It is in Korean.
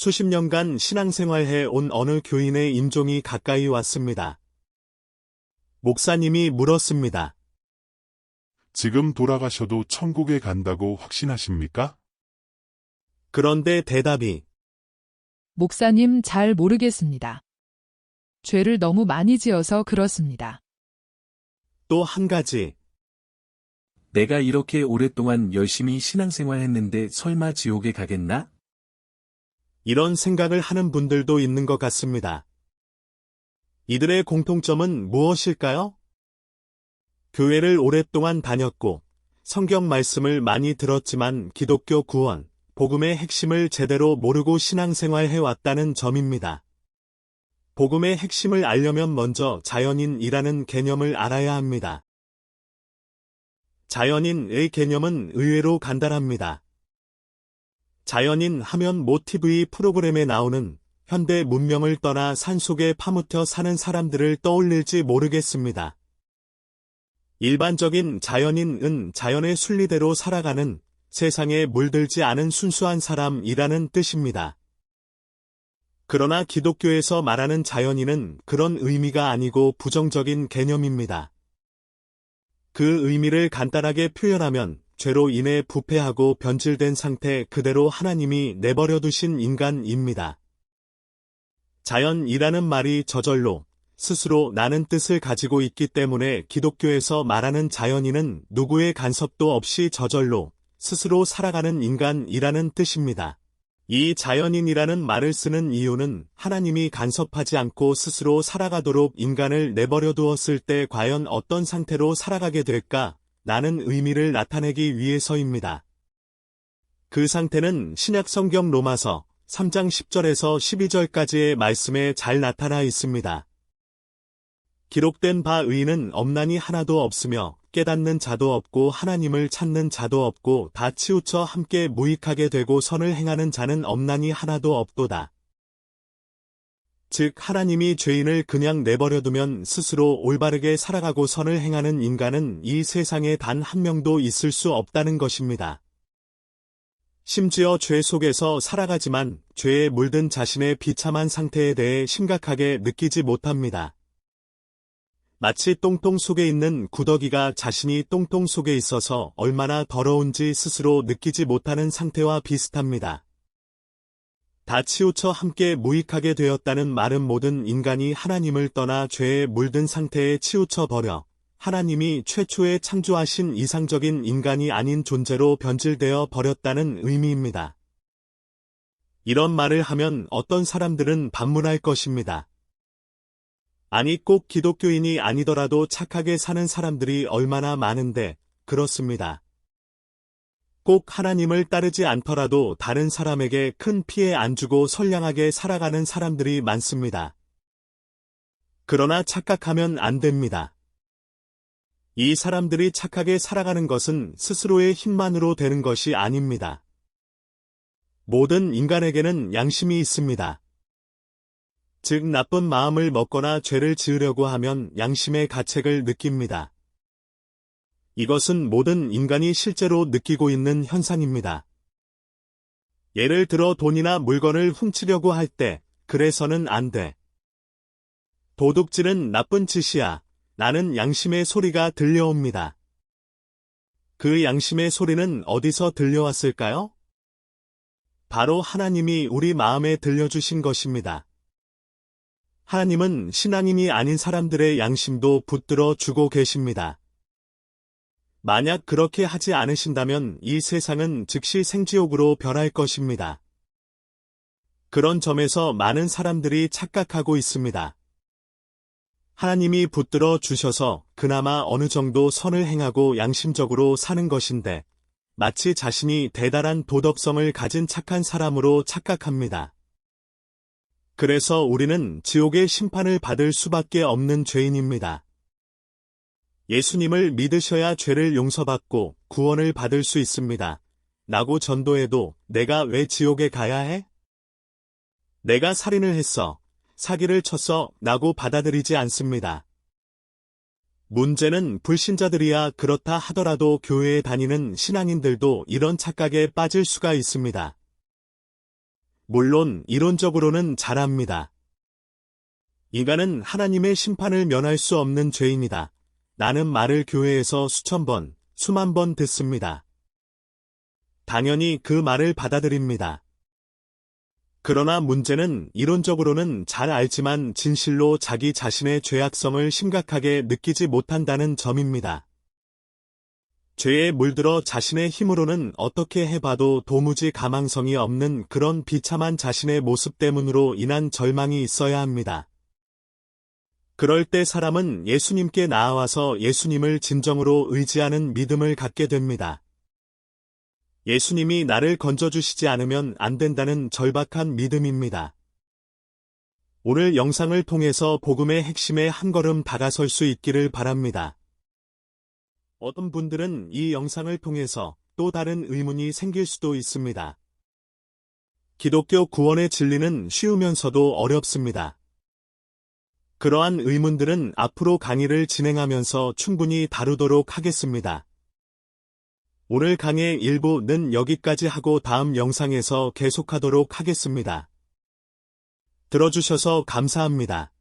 수십 년간 신앙생활해 온 어느 교인의 임종이 가까이 왔습니다. 목사님이 물었습니다. 지금 돌아가셔도 천국에 간다고 확신하십니까? 그런데 대답이 목사님 잘 모르겠습니다. 죄를 너무 많이 지어서 그렇습니다. 또 한 가지. 내가 이렇게 오랫동안 열심히 신앙생활 했는데 설마 지옥에 가겠나? 이런 생각을 하는 분들도 있는 것 같습니다. 이들의 공통점은 무엇일까요? 교회를 오랫동안 다녔고 성경 말씀을 많이 들었지만 기독교 구원, 복음의 핵심을 제대로 모르고 신앙생활 해왔다는 점입니다. 복음의 핵심을 알려면 먼저 자연인이라는 개념을 알아야 합니다. 자연인의 개념은 의외로 간단합니다. 자연인 하면 모 TV 프로그램에 나오는 현대 문명을 떠나 산속에 파묻혀 사는 사람들을 떠올릴지 모르겠습니다. 일반적인 자연인은 자연의 순리대로 살아가는 세상에 물들지 않은 순수한 사람이라는 뜻입니다. 그러나 기독교에서 말하는 자연인은 그런 의미가 아니고 부정적인 개념입니다. 그 의미를 간단하게 표현하면 죄로 인해 부패하고 변질된 상태 그대로 하나님이 내버려 두신 인간입니다. 자연이라는 말이 저절로 스스로 나는 뜻을 가지고 있기 때문에 기독교에서 말하는 자연인은 누구의 간섭도 없이 저절로 스스로 살아가는 인간이라는 뜻입니다. 이 자연인이라는 말을 쓰는 이유는 하나님이 간섭하지 않고 스스로 살아가도록 인간을 내버려 두었을 때 과연 어떤 상태로 살아가게 될까? 라는 의미를 나타내기 위해서입니다. 그 상태는 신약 성경 로마서 3장 10절에서 12절까지의 말씀에 잘 나타나 있습니다. 기록된 바 의인은 없나니 하나도 없으며 깨닫는 자도 없고 하나님을 찾는 자도 없고 다 치우쳐 함께 무익하게 되고 선을 행하는 자는 없나니 하나도 없도다. 즉 하나님이 죄인을 그냥 내버려두면 스스로 올바르게 살아가고 선을 행하는 인간은 이 세상에 단 한 명도 있을 수 없다는 것입니다. 심지어 죄 속에서 살아가지만 죄에 물든 자신의 비참한 상태에 대해 심각하게 느끼지 못합니다. 마치 똥통 속에 있는 구더기가 자신이 똥통 속에 있어서 얼마나 더러운지 스스로 느끼지 못하는 상태와 비슷합니다. 다 치우쳐 함께 무익하게 되었다는 말은 모든 인간이 하나님을 떠나 죄에 물든 상태에 치우쳐 버려 하나님이 최초에 창조하신 이상적인 인간이 아닌 존재로 변질되어 버렸다는 의미입니다. 이런 말을 하면 어떤 사람들은 반문할 것입니다. 아니 꼭 기독교인이 아니더라도 착하게 사는 사람들이 얼마나 많은데 그렇습니다. 꼭 하나님을 따르지 않더라도 다른 사람에게 큰 피해 안 주고 선량하게 살아가는 사람들이 많습니다. 그러나 착각하면 안 됩니다. 이 사람들이 착하게 살아가는 것은 스스로의 힘만으로 되는 것이 아닙니다. 모든 인간에게는 양심이 있습니다. 즉 나쁜 마음을 먹거나 죄를 지으려고 하면 양심의 가책을 느낍니다. 이것은 모든 인간이 실제로 느끼고 있는 현상입니다. 예를 들어 돈이나 물건을 훔치려고 할 때 그래서는 안 돼. 도둑질은 나쁜 짓이야. 나는 양심의 소리가 들려옵니다. 그 양심의 소리는 어디서 들려왔을까요? 바로 하나님이 우리 마음에 들려주신 것입니다. 하나님은 신앙인이 아닌 사람들의 양심도 붙들어 주고 계십니다. 만약 그렇게 하지 않으신다면 이 세상은 즉시 생지옥으로 변할 것입니다. 그런 점에서 많은 사람들이 착각하고 있습니다. 하나님이 붙들어 주셔서 그나마 어느 정도 선을 행하고 양심적으로 사는 것인데 마치 자신이 대단한 도덕성을 가진 착한 사람으로 착각합니다. 그래서 우리는 지옥의 심판을 받을 수밖에 없는 죄인입니다. 예수님을 믿으셔야 죄를 용서받고 구원을 받을 수 있습니다. 라고 전도해도 내가 왜 지옥에 가야 해? 내가 살인을 했어. 사기를 쳤어. 라고 받아들이지 않습니다. 문제는 불신자들이야 그렇다 하더라도 교회에 다니는 신앙인들도 이런 착각에 빠질 수가 있습니다. 물론 이론적으로는 잘합니다. 인간은 하나님의 심판을 면할 수 없는 죄인이다. 라는 말을 교회에서 수천 번, 수만 번 듣습니다. 당연히 그 말을 받아들입니다. 그러나 문제는 이론적으로는 잘 알지만 진실로 자기 자신의 죄악성을 심각하게 느끼지 못한다는 점입니다. 죄에 물들어 자신의 힘으로는 어떻게 해봐도 도무지 가망성이 없는 그런 비참한 자신의 모습 때문으로 인한 절망이 있어야 합니다. 그럴 때 사람은 예수님께 나아와서 예수님을 진정으로 의지하는 믿음을 갖게 됩니다. 예수님이 나를 건져주시지 않으면 안 된다는 절박한 믿음입니다. 오늘 영상을 통해서 복음의 핵심에 한 걸음 다가설 수 있기를 바랍니다. 어떤 분들은 이 영상을 통해서 또 다른 의문이 생길 수도 있습니다. 기독교 구원의 진리는 쉬우면서도 어렵습니다. 그러한 의문들은 앞으로 강의를 진행하면서 충분히 다루도록 하겠습니다. 오늘 강의 일부는 여기까지 하고 다음 영상에서 계속하도록 하겠습니다. 들어주셔서 감사합니다.